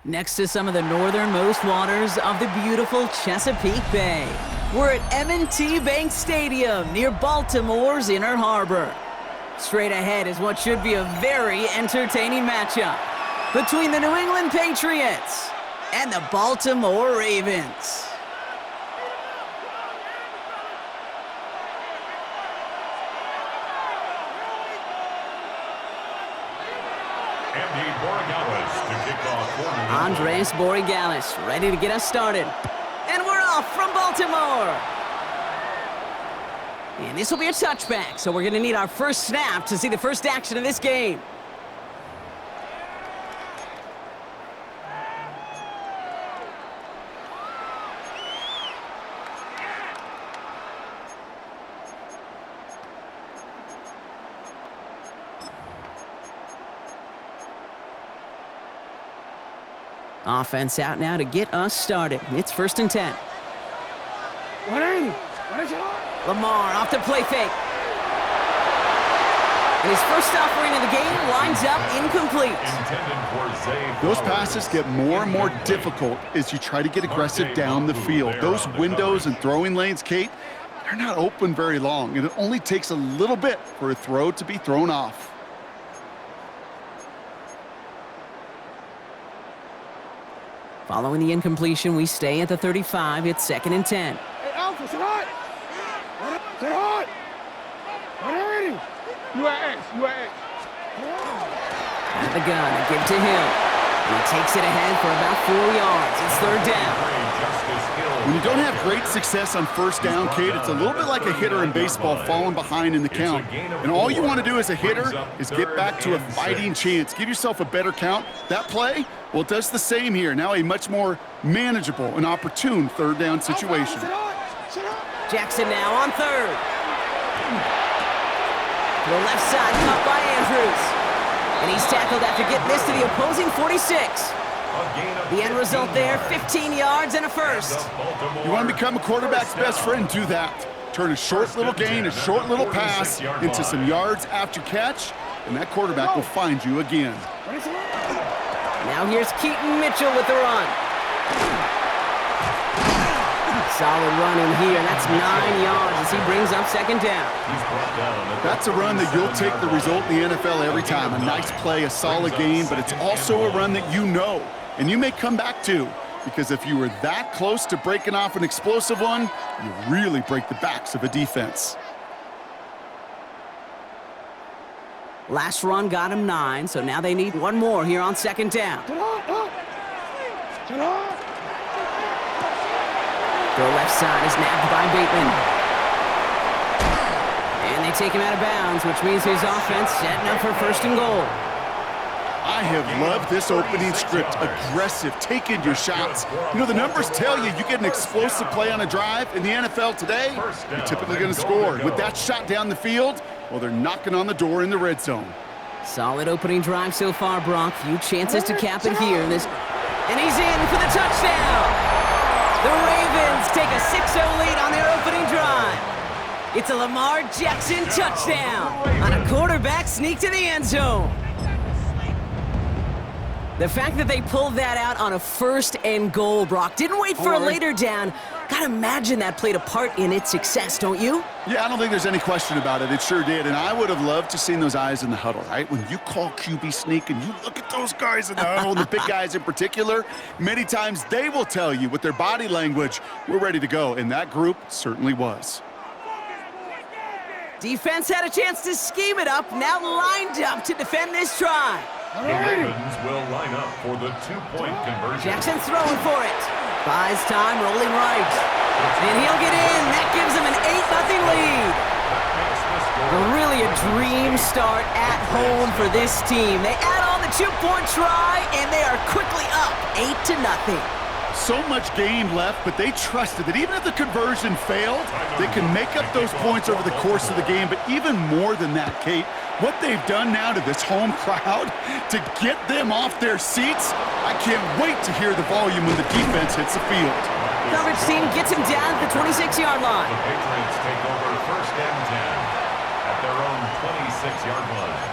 Next to some of the northernmost waters of the beautiful Chesapeake Bay, we're at M&T Bank Stadium near Baltimore's Inner Harbor. Straight ahead is what should be a very entertaining matchup between the New England Patriots and the Baltimore Ravens. Andres Borregales ready to get us started. And we're off from Baltimore. And this will be a touchback, so we're going to need our first snap to see the first action of this game. Offense out now to get us started. It's 1st and 10. Lamar off the play fake. And his first offering of the game lines up incomplete. Those passes get more and more difficult as you try to get aggressive down the field. Those windows and throwing lanes, Kate, they're not open very long, and it only takes a little bit for a throw to be thrown off. Following the incompletion, we stay at the 35. It's 2nd and 10. Hey, Alpha, sit hot! Sit hot! You are X. At the gun, and give to him. He takes it ahead for about 4 yards. It's 3rd down. When you don't have great success on 1st down, Kate, it's a little bit like a hitter in baseball falling behind in the count. And all you want to do as a hitter is get back to a fighting chance. Give yourself a better count. That play, well, it does the same here. Now a much more manageable and opportune 3rd down situation. Jackson now on 3rd. To the left side, caught by Andrews. And he's tackled after getting this to the opposing 46. The end result there, 15 yards and a first. You want to become a quarterback's best friend, do that. Turn a short little gain, a short little pass into some yards after catch, and that quarterback will find you again. Now here's Keaton Mitchell with the run. Solid run in here, and that's 9 yards as he brings up 2nd down. That's a run that you'll take the result in the NFL every time. A nice play, a solid game, but it's also a run that you know, and you may come back to, because if you were that close to breaking off an explosive one, you really break the backs of a defense. Last run got him 9, so now they need one more here on 2nd down. The left side is nabbed by Bateman. And they take him out of bounds, which means his offense setting up for 1st and goal. I have loved this opening script. Aggressive, taking your shots. You know, the numbers tell you get an explosive play on a drive. In the NFL today, you're typically going to score. With that shot down the field, well, they're knocking on the door in the red zone. Solid opening drive so far, Brock. Few chances to cap it here. And he's in for the touchdown. The Ravens take a 6-0 lead on their opening drive. It's a Lamar Jackson touchdown on a quarterback sneak to the end zone. The fact that they pulled that out on a 1st and goal, Brock, didn't wait for a later down. Gotta imagine that played a part in its success, don't you? Yeah, I don't think there's any question about it. It sure did. And I would have loved to seen those eyes in the huddle, right? When you call QB sneak and you look at those guys in the huddle, and the big guys in particular, many times they will tell you with their body language, we're ready to go. And that group certainly was. Defense had a chance to scheme it up, now lined up to defend this try. The Ravens will line up for the 2-point conversion. Jackson throwing for it. Buys time, rolling right. And he'll get in. That gives him an 8-0 lead. Really a dream start at home for this team. They add on the 2-point try, and they are quickly up 8-0. So much game left, but they trusted that even if the conversion failed, they can make up those points over the course of the game. But even more than that, Kate, what they've done now to this home crowd to get them off their seats, I can't wait to hear the volume when the defense hits the field. Coverage team gets him down at the 26-yard line. The Patriots take over 1st and 10 at their own 26-yard line.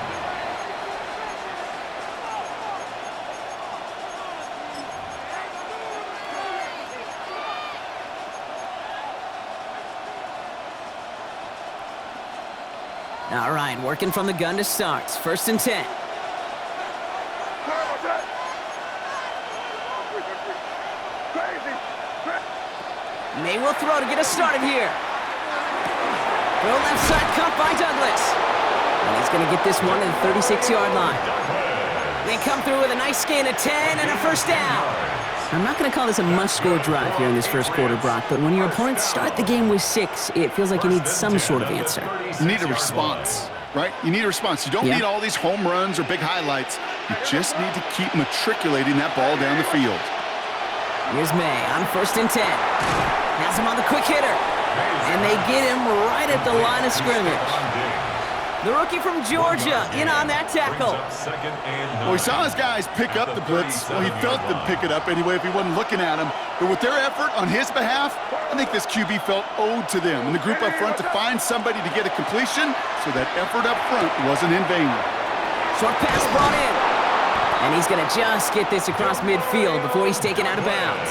All right, working from the gun to start. 1st and 10. May will throw to get us started here. Throw left side cut by Douglas. And he's going to get this one to the 36-yard line. They come through with a nice gain of 10 and a 1st down. I'm not going to call this a must-score drive here in this 1st quarter, Brock, but when your opponents start the game with 6, it feels like you need some sort of answer. You need a response, right? You need a response. You don't need all these home runs or big highlights. You just need to keep matriculating that ball down the field. Here's May on 1st and 10. Has him on the quick hitter. And they get him right at the line of scrimmage. The rookie from Georgia in on that tackle. Well, he saw his guys pick up the blitz. Well, he felt them pick it up anyway if he wasn't looking at him. But with their effort on his behalf, I think this QB felt owed to them and the group up front to find somebody to get a completion, so that effort up front wasn't in vain. Short pass brought in. And he's going to just get this across midfield before he's taken out of bounds.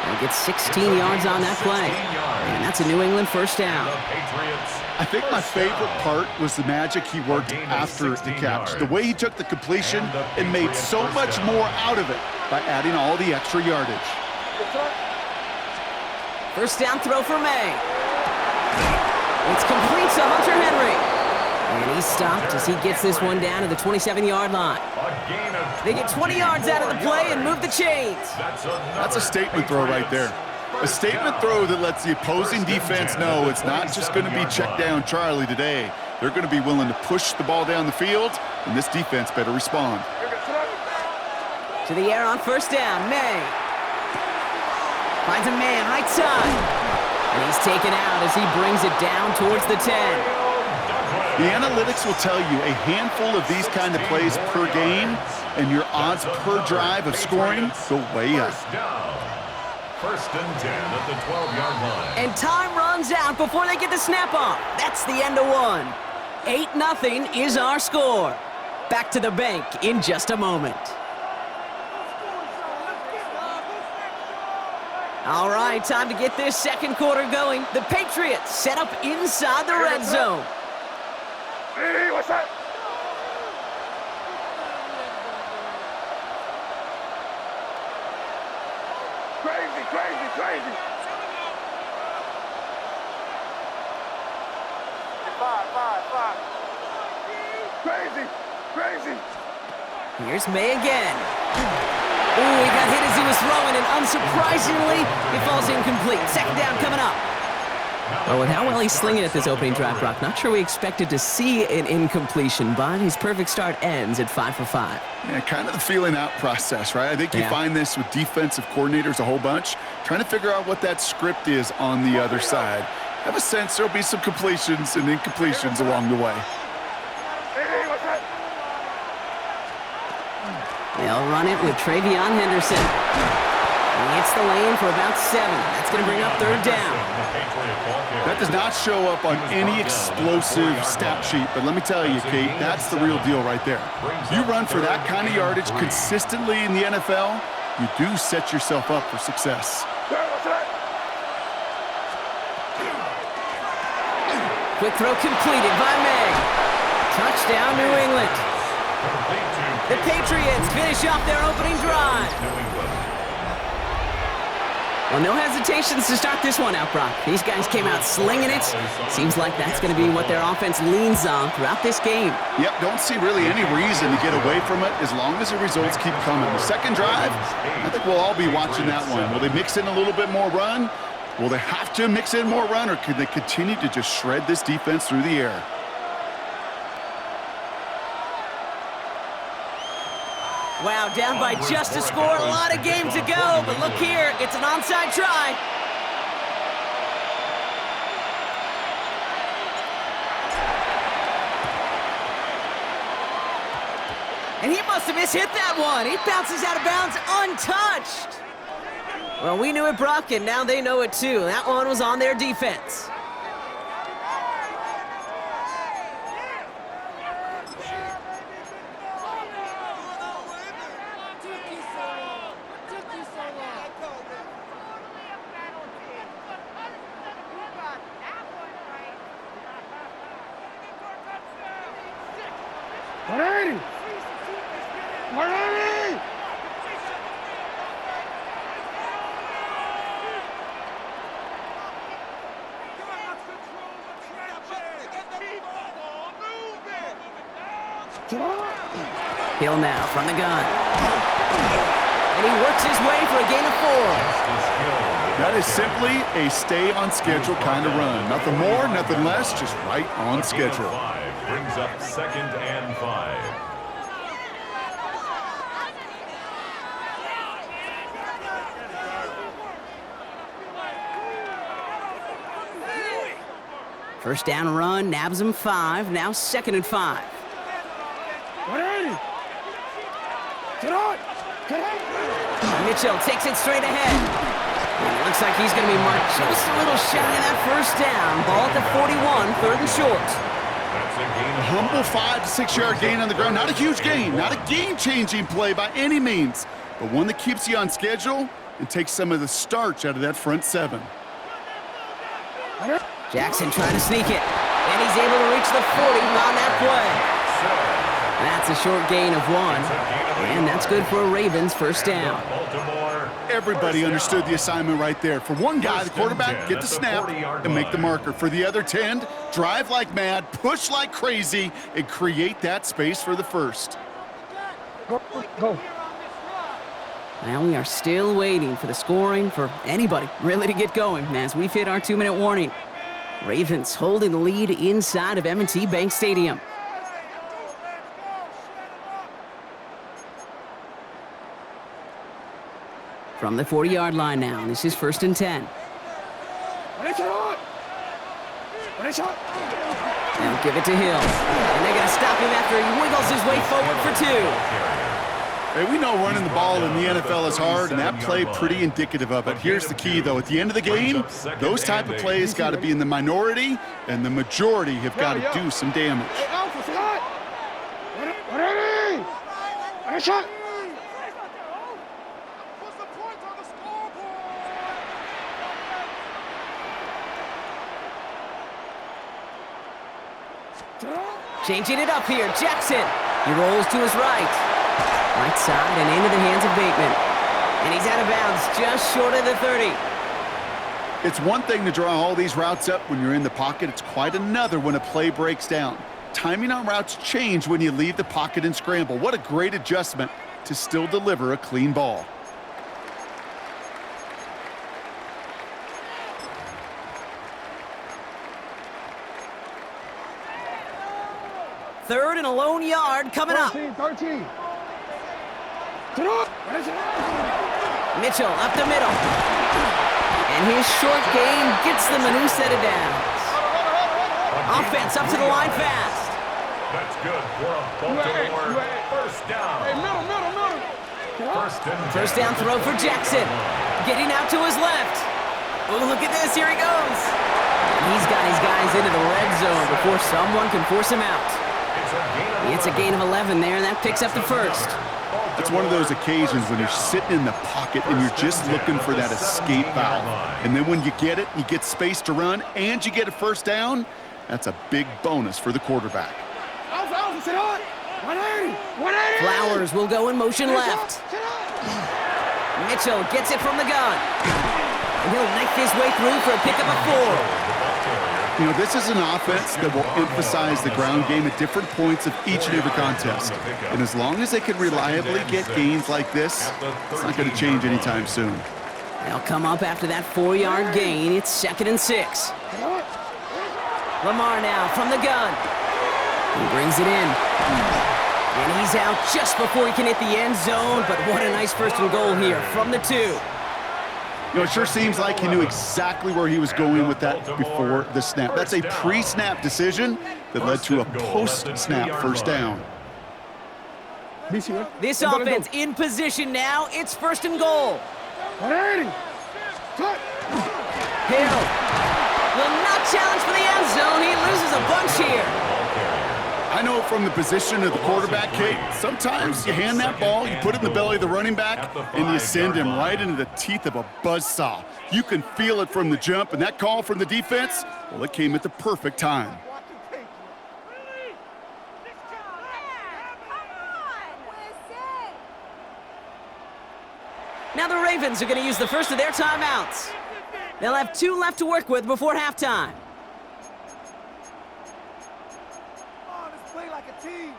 He'll get 16 yards on that play. And that's a New England 1st down. I think my favorite part was the magic he worked after the catch. The way he took the completion and made so much more out of it by adding all the extra yardage. 1st down throw for May. It's complete to Hunter Henry. And he's stopped as he gets this one down to the 27-yard line. They get 20 yards out of the play and move the chains. That's a statement throw right there. A statement throw that lets the opposing defense know it's not just going to be check down Charlie today. They're going to be willing to push the ball down the field, and this defense better respond. To the air on 1st down, May. Finds a man right side. And he's taken out as he brings it down towards the 10. The analytics will tell you a handful of these kind of plays per game, and your odds per drive of scoring go way up. 1st and 10 at the 12-yard line. And time runs out before they get the snap off. That's the end of one. 8-0 is our score. Back to the bank in just a moment. All right, time to get this 2nd quarter going. The Patriots set up inside the red zone. Hey, what's that? Crazy. 5. Crazy. Here's May again. Ooh, he got hit as he was throwing, and unsurprisingly, it falls incomplete. 2nd down coming up. Well, with how well he's slinging at this opening drive, Brock, not sure we expected to see an incompletion, but his perfect start ends at 5 for 5. Yeah, kind of the feeling out process, right? I think you find this with defensive coordinators a whole bunch, trying to figure out what that script is on the other side. Have a sense there'll be some completions and incompletions along the way. Hey, what's that? They'll run it with Travion Henderson. He hits the lane for about 7. That's going to bring up 3rd down. That does not show up on any explosive stat sheet, but let me tell you, Kate, that's the real deal right there. You run for that kind of yardage consistently in the NFL, you do set yourself up for success. Quick throw completed by May. Touchdown, New England. The Patriots finish off their opening drive. Well, no hesitations to start this one out, Brock. These guys came out slinging it. Seems like that's going to be what their offense leans on throughout this game. Yep, don't see really any reason to get away from it as long as the results keep coming. The 2nd drive, I think we'll all be watching that one. Will they mix in a little bit more run? Will they have to mix in more run, or could they continue to just shred this defense through the air? Wow, down by just a score. A lot of game to go, but look here. It's an onside try. And he must have mishit that one. He bounces out of bounds untouched. Well, we knew it, Brock, and now they know it too. That one was on their defense. 180! 180! Hill now from the gun. And he works his way for a gain of 4. That is simply a stay on schedule kind of run. Nothing more, nothing less, just right on schedule. Brings up 2nd and 5. First down run, nabs him 5. Now 2nd and 5. 180! Get on! Get on! Mitchell takes it straight ahead. And it looks like he's going to be marked just a little shy of that first down. Ball at the 41, 3rd and short. That's a gain of Humble 5 to 6 yard gain on the ground. Not a huge gain, not a game-changing play by any means, but one that keeps you on schedule and takes some of the starch out of that front 7. Jackson trying to sneak it. And he's able to reach the 40 on that play. That's a short gain of 1. And that's good for a Ravens first down. Everybody understood the assignment right there. For one guy, the quarterback, get the snap and make the marker. For the other 10, drive like mad, push like crazy, and create that space for the first. Go. Now we are still waiting for the scoring for anybody really to get going as we've hit our 2-minute warning. Ravens holding the lead inside of M&T Bank Stadium. From the 40-yard line now, this is 1st and 10. They'll give it to Hill. And they're going to stop him after he wiggles his way forward for 2. Hey, we know running the ball in the NFL is hard, and that play pretty indicative of it. Here's the key, though. At the end of the game, those type of plays got to be in the minority, and the majority have got to do some damage. Changing it up here, Jackson. He rolls to his right. Right side and into the hands of Bateman. And he's out of bounds just short of the 30. It's one thing to draw all these routes up when you're in the pocket. It's quite another when a play breaks down. Timing on routes change when you leave the pocket and scramble. What a great adjustment to still deliver a clean ball. Third and a lone yard coming up. 13. Mitchell up the middle. And his short game gets them a new set of downs. Offense up to the line fast. That's good for a Baltimore first down. Hey, middle. First down throw for Jackson. Getting out to his left. Oh, look at this. Here he goes. And he's got his guys into the red zone before someone can force him out. It's a gain of 11 there, and that picks up the first. It's one of those occasions when you're sitting in the pocket and you're just looking for that escape valve. And then when you get it, you get space to run, and you get a first down, that's a big bonus for the quarterback. Flowers will go in motion left. Mitchell gets it from the gun. And he'll knife his way through for a pickup of 4. You know, this is an offense that will emphasize the ground game at different points of each and every contest. And as long as they can reliably get gains like this, it's not going to change anytime soon. They'll come up after that 4-yard gain. It's 2nd and 6. Lamar now from the gun. He brings it in. And he's out just before he can hit the end zone. But what a nice 1st and goal here from the 2. You know, it sure seems like he knew exactly where he was going with that before the snap. That's a pre-snap decision that led to a post-snap first down. This offense in position now. It's 1st and goal. 180. Hill will not challenge for the end zone. He loses a bunch here. I know from the position of the quarterback, Kate, sometimes you hand that ball, you put it in the belly of the running back, and you send him right into the teeth of a buzzsaw. You can feel it from the jump, and that call from the defense, well, it came at the perfect time. Ravens are going to use the first of their timeouts. They'll have 2 left to work with before halftime. Come on, let's play like a team.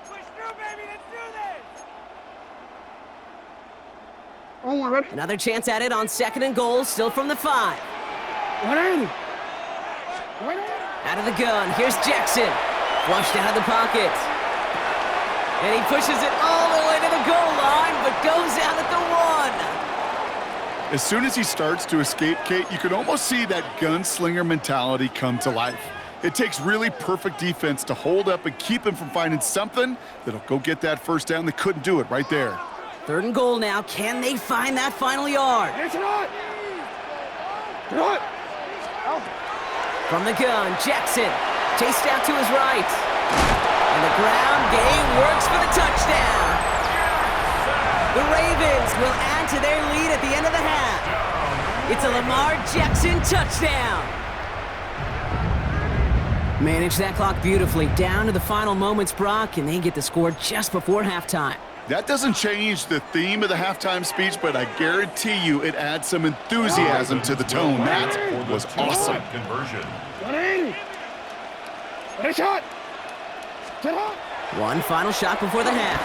Push through, baby. Let's do this. Oh, my God. Another chance at it on 2nd and goal, still from the 5. 180. 180. Out of the gun, here's Jackson. Flushed out of the pocket. And he pushes it all the way to the goal line, but goes out at the 1. As soon as he starts to escape, Kate, you can almost see that gunslinger mentality come to life. It takes really perfect defense to hold up and keep him from finding something that'll go get that first down. They couldn't do it right there. 3rd and goal now. Can they find that final yard? It's not. Good. From the gun, Jackson chased out to his right. And the ground game works for the touchdown. The Ravens will add to their lead at the end of the half. It's a Lamar Jackson touchdown. Manage that clock beautifully. Down to the final moments, Brock, and they get the score just before halftime. That doesn't change the theme of the halftime speech, but I guarantee you it adds some enthusiasm to the tone. That was awesome. Conversion. 180. Ready, shot. Get up. One final shot before the half.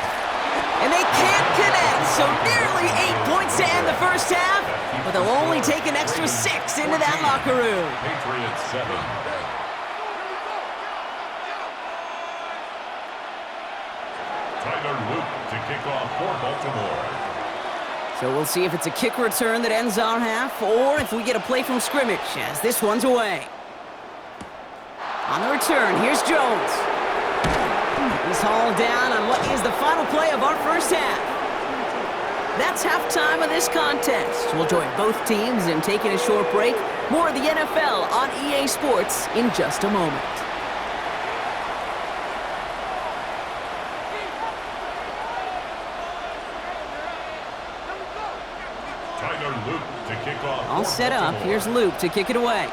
And they can't connect, so nearly 8 points to end the first half, but they'll only take an extra 6 into that locker room. Patriots 7. Tyler Luke to kick off for Baltimore. So we'll see if it's a kick return that ends our half, or if we get a play from scrimmage, as this one's away. On the return, here's Jones. He's hauled down on what is the final play of our first half. That's halftime of this contest. We'll join both teams in taking a short break. More of the NFL on EA Sports in just a moment. Tyler Luke to kick off. All set up. Here's Luke to kick it away.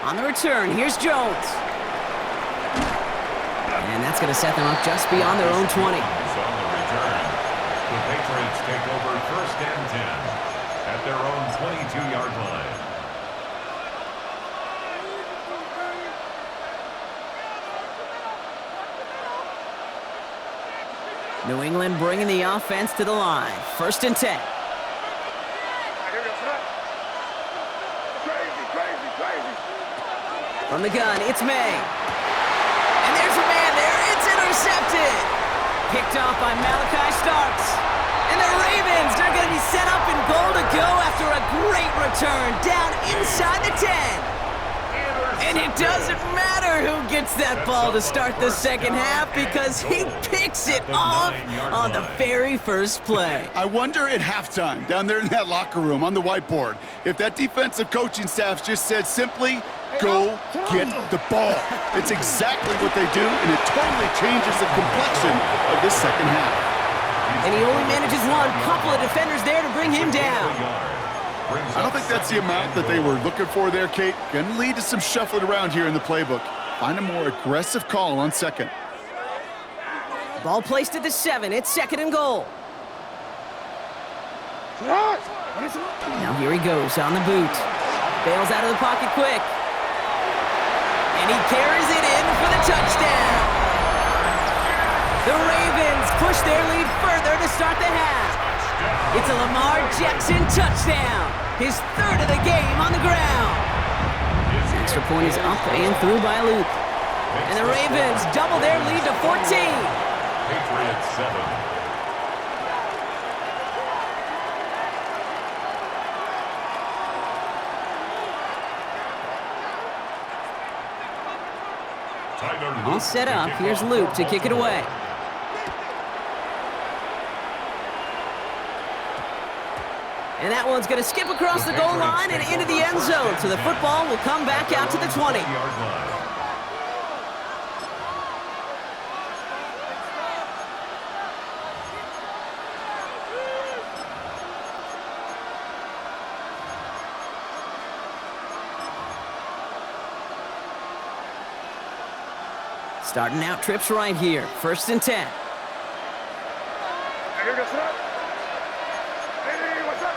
On the return, here's Jones. And that's going to set them up just beyond their own 20. On the return, the Patriots take over 1st and 10 at their own 22-yard line. New England bringing the offense to the line. 1st and 10. From the gun, it's May. And there's a man there. It's intercepted. Picked off by Malachi Starks. And the Ravens are going to be set up in goal to go after a great return down inside the 10. And it doesn't matter who gets that ball to start the second half because he picks it off on the very first play. I wonder at halftime, down there in that locker room on the whiteboard, if that defensive coaching staff just said simply, go get the ball. It's exactly what they do, and it totally changes the complexion of this second half. And he only manages one. Couple of defenders there to bring him down. I don't think that's the amount that they were looking for there, Kate. Going to lead to some shuffling around here in the playbook. Find a more aggressive call on second. Ball placed at the 7. It's 2nd and goal. Now here he goes on the boot. Bails out of the pocket quick. And he carries it in for the touchdown. The Ravens push their lead further to start the half. It's a Lamar Jackson touchdown. His 3rd of the game on the ground. Extra point is up and through by Luke. And the Ravens double their lead to 14. Patriots 7. All set up. Here's Luke to kick it away. And that one's going to skip across the goal line and into the end zone. So the football will come back out to the 20. Starting out trips right here. 1st and 10. Here goes up. Hey, what's up?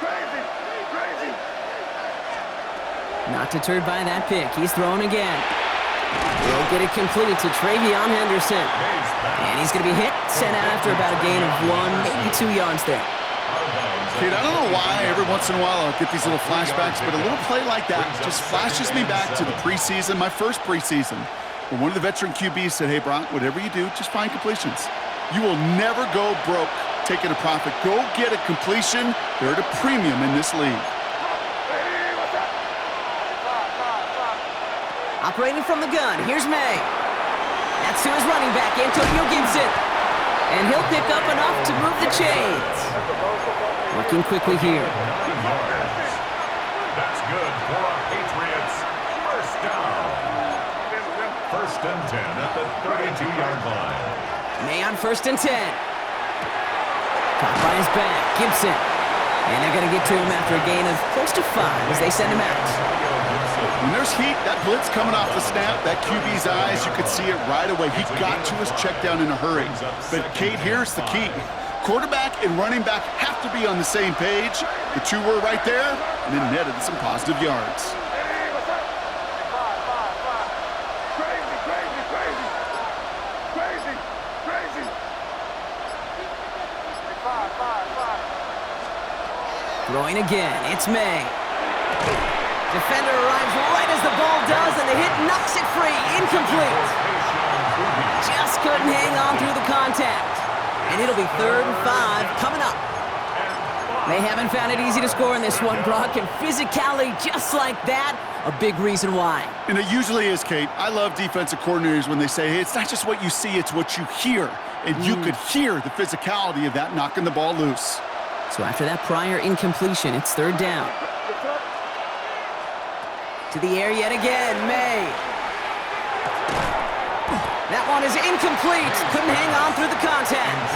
Crazy, crazy. Not deterred by that pick. He's throwing again. He'll get it complete to Travion Henderson. And he's going to be hit, sent out after about a gain of 1, maybe 2 yards there. Kid, I don't know why every once in a while I'll get these little flashbacks, but a little play like that just flashes me back to the preseason, my first preseason, where one of the veteran QBs said, hey, Brock, whatever you do, just find completions. You will never go broke taking a profit. Go get a completion. They're at a premium in this league. Operating from the gun, here's May. That's to his running back, Antonio Gibson. And he'll pick up enough to move the chains. Working quickly here. That's good for our Patriots. 1st down. 1st and 10 at the 32-yard line. May on 1st and 10. Caught by his back, Gibson. And they're going to get to him after a gain of close to 5 as they send him out. When there's heat, that blitz coming off the snap, that QB's eyes, you could see it right away. He got to his check down in a hurry. But, Kate, here's the key. Quarterback and running back have to be on the same page. The two were right there, and then netted some positive yards. Crazy, crazy, crazy. Crazy, crazy. 5. Throwing again, it's May. Defender arrives right as the ball does, and the hit knocks it free. Incomplete. Just couldn't hang on through the contact. And it'll be 3rd and 5 coming up. They haven't found it easy to score in this one, Brock, and physicality just like that, a big reason why. And it usually is, Kate. I love defensive coordinators when they say, hey, it's not just what you see, it's what you hear. And you could hear the physicality of that knocking the ball loose. So after that prior incompletion, it's 3rd down. To the air yet again, May. That one is incomplete. Couldn't hang on through the contact.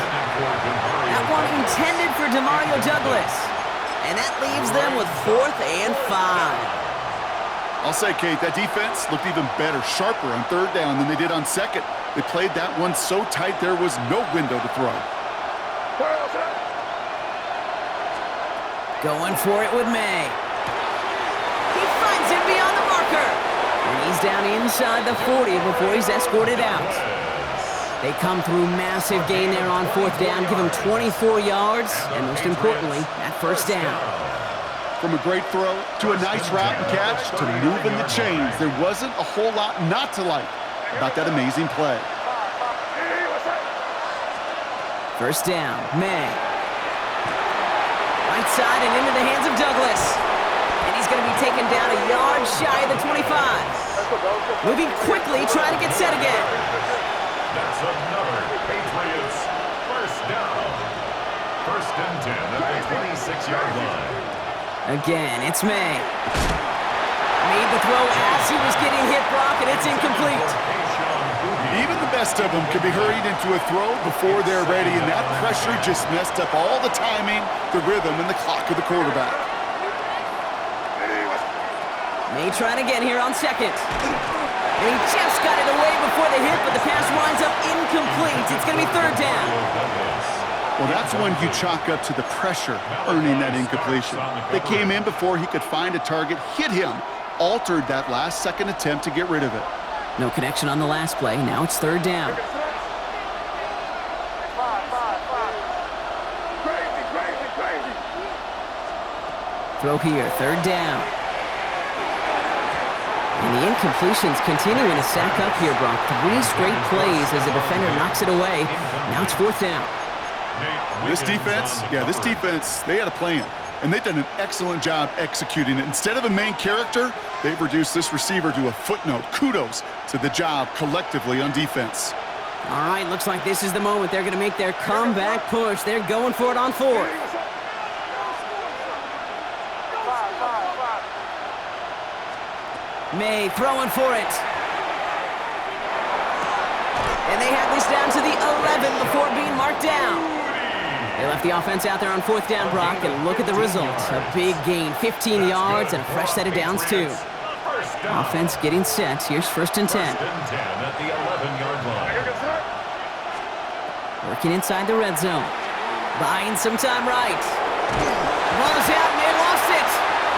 That one intended for Demario Douglas. And that leaves them with 4th and 5. I'll say, Kate, that defense looked even better, sharper on 3rd down than they did on 2nd. They played that one so tight there was no window to throw. Going for it with May. He finds him beyond the marker. And he's down inside the 40 before he's escorted out. They come through massive gain there on 4th down, give him 24 yards, and most importantly, that 1st down. From a great throw to a nice route and catch to moving the chains, there wasn't a whole lot not to like about that amazing play. 1st down, May. Right side and into the hands of Douglas. And he's going to be taken down a yard shy of the 25. Moving quickly, trying to get set again. That's another Patriots 1st down. 1st and 10 at the 26-yard line. Again, it's May. Made the throw as he was getting hit, Brock, and it's incomplete. Even the best of them could be hurried into a throw before they're ready, and that pressure just messed up all the timing, the rhythm, and the clock of the quarterback. May trying again here on 2nd. And he just got it away before the hit, but the pass winds up incomplete. It's going to be 3rd down. Well, that's when you chalk up to the pressure earning that incompletion. They came in before he could find a target, hit him, altered that last-second attempt to get rid of it. No connection on the last play. Now it's 3rd down. Crazy, crazy, crazy. Throw here, 3rd down. And the incompletions continuing to stack up here, Brock. 3 straight plays as the defender knocks it away. Now it's 4th down. This defense, they had a plan. And they've done an excellent job executing it. Instead of a main character, they've reduced this receiver to a footnote. Kudos to the job collectively on defense. All right, looks like this is the moment they're going to make their comeback push. They're going for it on 4th. May throwing for it. And they have this down to the 11 before being marked down. They left the offense out there on 4th down, Brock, and look at the results. A big gain, 15 yards, and a fresh set of downs, too. 1st down. Offense getting set. Here's 1st and 10. 1st and 10 at the 11-yard line. Working inside the red zone. Buying some time right. Ball is out and they lost it.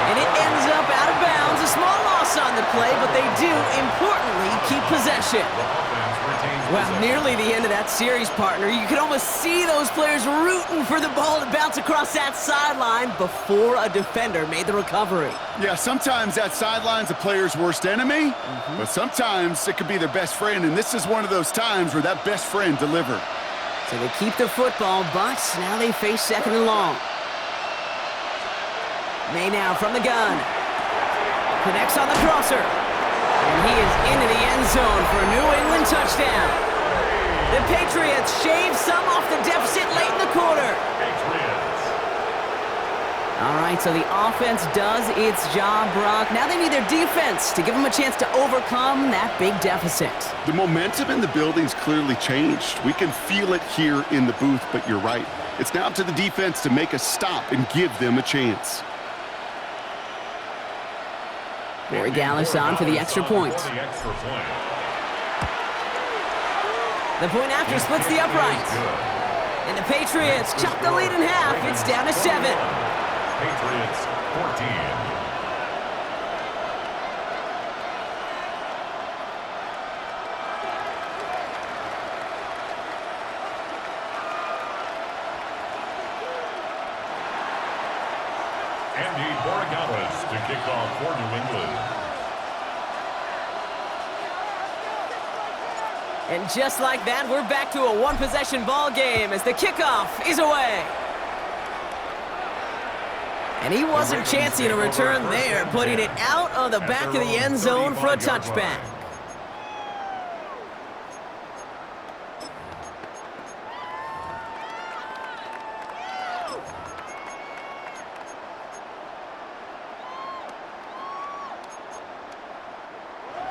And it ends up out of bounds. A small loss on the play, but they do, importantly, keep possession. The offense retains Well, possession. nearly the end of that series, partner. You could almost see those players rooting for the ball to bounce across that sideline before a defender made the recovery. Yeah, sometimes that sideline's a player's worst enemy, but sometimes it could be their best friend, and this is one of those times where that best friend delivered. So they keep the football, but now they face 2nd and long. May now from the gun. Connects on the crosser. And he is into the end zone for a New England touchdown. The Patriots shave some off the deficit late in the quarter. Patriots. All right, so the offense does its job, Brock. Now they need their defense to give them a chance to overcome that big deficit. The momentum in the building's clearly changed. We can feel it here in the booth, but you're right. It's now up to the defense to make a stop and give them a chance. Corey Gallis on for the extra point. For the extra point. The point after splits the upright. And the Patriots chop the lead in half. It's down to 7. Patriots 14. Andy Borregales to kick off for New England. And just like that, we're back to a one-possession ball game as the kickoff is away. And he wasn't chancing a return there, putting it out of the back of the end zone for a touchback.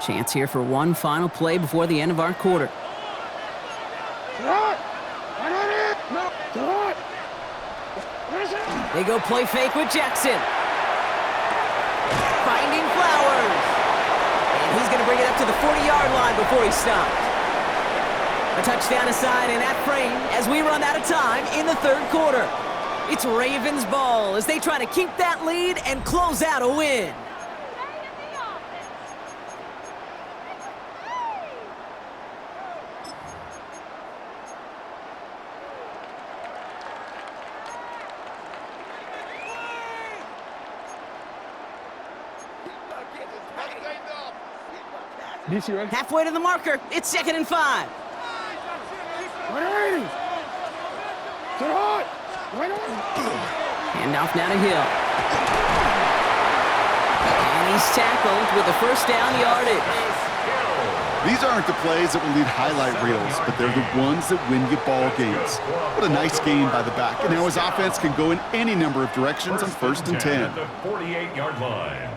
Chance here for one final play before the end of our quarter. They go play fake with Jackson. Finding Flowers. And he's going to bring it up to the 40-yard line before he stopped. A touchdown aside in that frame as we run out of time in the 3rd quarter. It's Ravens ball as they try to keep that lead and close out a win. Halfway to the marker. It's 2nd and 5. Handoff now to Hill. And he's tackled with the 1st down yardage. These aren't the plays that will lead highlight reels, but they're the ones that win you ball games. What a nice gain by the back. And now his offense can go in any number of directions on 1st and 10. At the 48-yard line.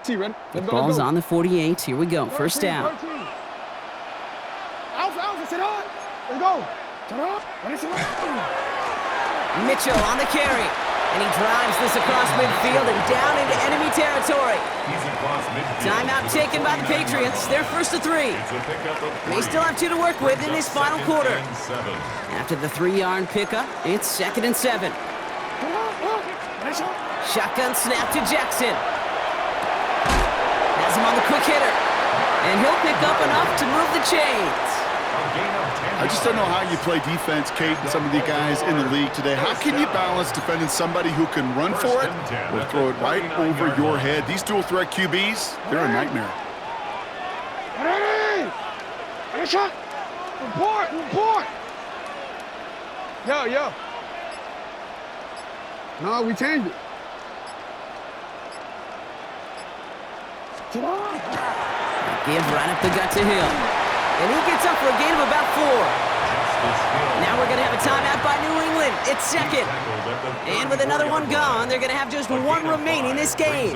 The ball's on the 48. Here we go. 1st down. Mitchell on the carry. And he drives this across midfield and down into enemy territory. He's across midfield. Timeout taken by the Patriots. They're 1st to 3. It's a pickup of 3. They still have 2 to work with in this final quarter. 2nd and 7. After the 3-yard pickup, it's 2nd and 7. Shotgun snap to Jackson. Has him on the quick hitter. And he'll pick up enough to move the chains. I just don't know how you play defense, Kate, and some of the guys in the league today. How can you balance defending somebody who can run for it or throw it right over your head? These dual threat QBs, they're a nightmare. Report! Yo. No, we changed it. Give right up the gut to Hill. And he gets up for a gain of about 4. Now we're going to have a timeout by New England. It's 2nd. And with another one gone, they're going to have just 1 remaining this game.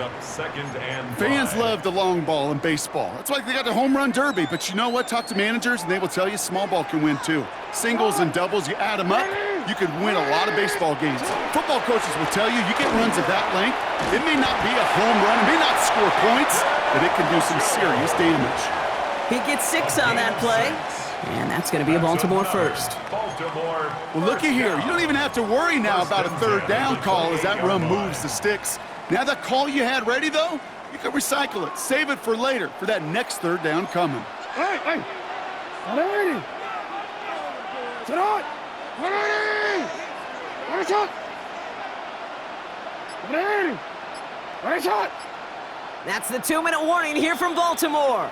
Fans love the long ball in baseball. That's why they got the home run derby. But you know what? Talk to managers, and they will tell you small ball can win too. Singles and doubles, you add them up, you could win a lot of baseball games. Football coaches will tell you, you get runs of that length, it may not be a home run, it may not score points, but it can do some serious damage. He gets 6 on that play, and that's going to be a Baltimore first. Well, looky here. You don't even have to worry now about a third down call as that run moves the sticks. Now that call you had ready, though, you can recycle it. Save it for later, for that next third down coming. Hey! Ready! Sit on! Ready! Ready, shot! Ready! Ready, shot! That's the 2-minute warning here from Baltimore.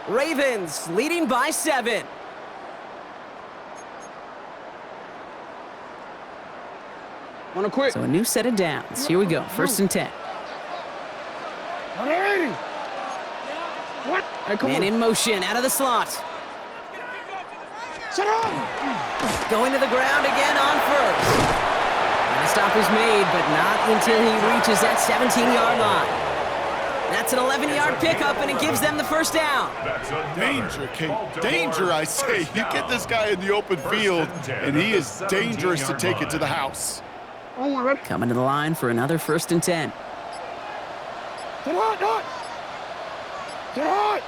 Ravens leading by 7. Wanna quit? So a new set of downs. Here we go. 1st and 10. Ready! What? Hey, come Man on. in motion, out of the slot. Sit on! Going to the ground again on first. And the stop is made, but not until he reaches that 17-yard line. That's an 11-yard pickup, and it gives them the first down. Danger, Kate. Danger, I say. You get this guy in the open field, and he is dangerous to take it to the house. Oh, ready? Coming to the line for another 1st and 10. Sit on, Dot! Sit on!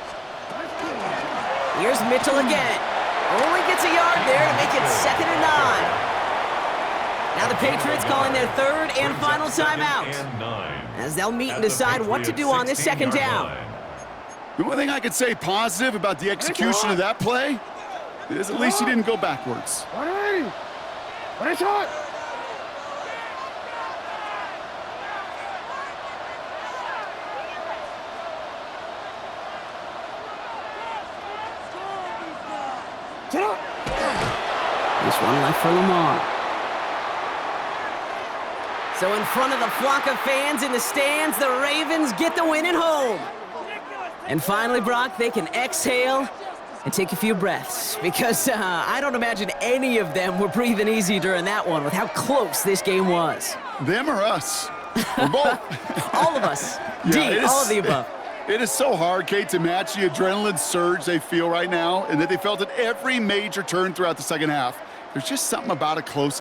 Here's Mitchell again. Only gets a yard there to make it 2nd and 9. Now the Patriots calling their 3rd and final timeout, as they'll meet and decide what to do on this 2nd down. The one thing I could say positive about the execution of that play is at least he didn't go backwards. Ready! Ready, shot! Sit on! This one left for Lamar. So in front of the flock of fans in the stands, the Ravens get the win at home. And finally, Brock, they can exhale and take a few breaths, because I don't imagine any of them were breathing easy during that one with how close this game was. Them or us? We're both. All of us. Yeah, All of the above. It is so hard, Kate, to match the adrenaline surge they feel right now, and that they felt at every major turn throughout the second half. There's just something about a close